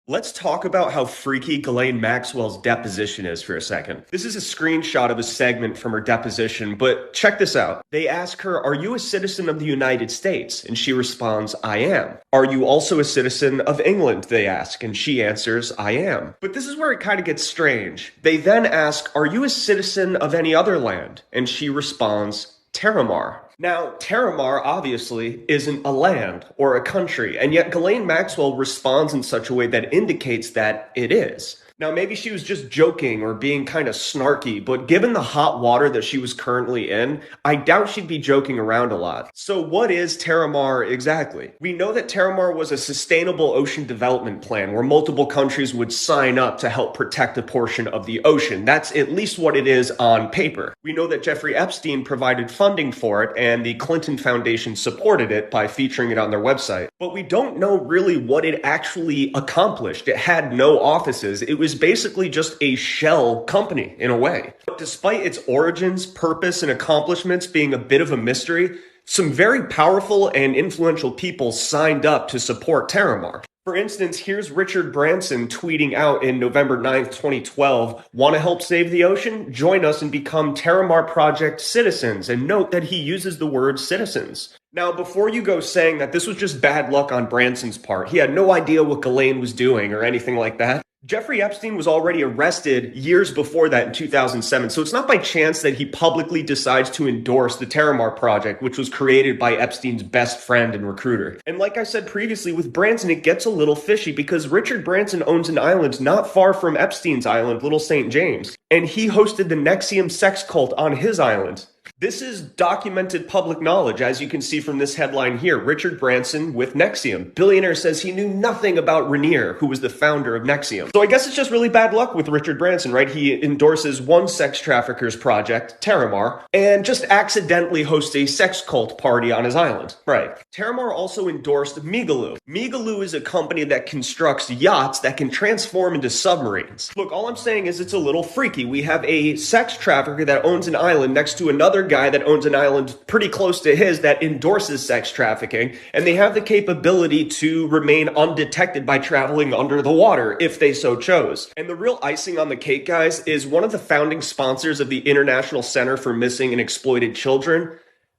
Let's talk about how freaky Ghislaine Maxwell's deposition is for a second. This is a screenshot of a segment from her deposition, but check this out. They ask her, "Are you a citizen of the United States?" And she responds, "I am." "Are you also a citizen of England?" they ask, and she answers, "I am." But this is where it kind of gets strange. They then ask, "Are you a citizen of any other land?" And she responds, "Terramar." Now, Terramar obviously isn't a land or a country, and yet Ghislaine Maxwell responds in such a way that indicates that it is. Now, maybe she was just joking or being kind of snarky, but given the hot water that she was currently in, I doubt she'd be joking around a lot. So what is Terramar exactly? We know that Terramar was a sustainable ocean development plan where multiple countries would sign up to help protect a portion of the ocean. That's at least what it is on paper. We know that Jeffrey Epstein provided funding for it, and the Clinton Foundation supported it by featuring it on their website. But we don't know really what it actually accomplished. It had no offices. It was basically just a shell company in a way. But despite its origins, purpose, and accomplishments being a bit of a mystery, some very powerful and influential people signed up to support Terramar. For instance, here's Richard Branson tweeting out in November 9th, 2012, "Want to help save the ocean? Join us and become TerraMarProject citizens." And note that he uses the word citizens. Now, before you go saying that this was just bad luck on Branson's part, he had no idea what Ghislaine was doing or anything like that, Jeffrey Epstein was already arrested years before that in 2007, so it's not by chance that he publicly decides to endorse the Terramar Project, which was created by Epstein's best friend and recruiter. And like I said previously, with Branson, it gets a little fishy because Richard Branson owns an island not far from Epstein's island, Little St. James, and he hosted the NXIVM sex cult on his island. This is documented public knowledge, as you can see from this headline here. Richard Branson with NXIVM. Billionaire says he knew nothing about Rainier, who was the founder of NXIVM. So I guess it's just really bad luck with Richard Branson, right? He endorses one sex trafficker's project, Terramar, and just accidentally hosts a sex cult party on his island. Right. Terramar also endorsed Migaloo. Migaloo is a company that constructs yachts that can transform into submarines. Look, all I'm saying is it's a little freaky. We have a sex trafficker that owns an island next to another guy that owns an island pretty close to his that endorses sex trafficking, and they have the capability to remain undetected by traveling under the water if they so chose. And the real icing on the cake, guys, is one of the founding sponsors of the International Center for Missing and Exploited Children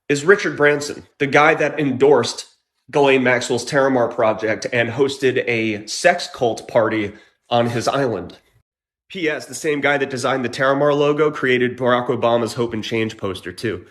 is Richard Branson, the guy that endorsed Ghislaine Maxwell's Terramar Project and hosted a sex cult party on his island. P.S. The same guy that designed the Terramar logo created Barack Obama's Hope and Change poster, too.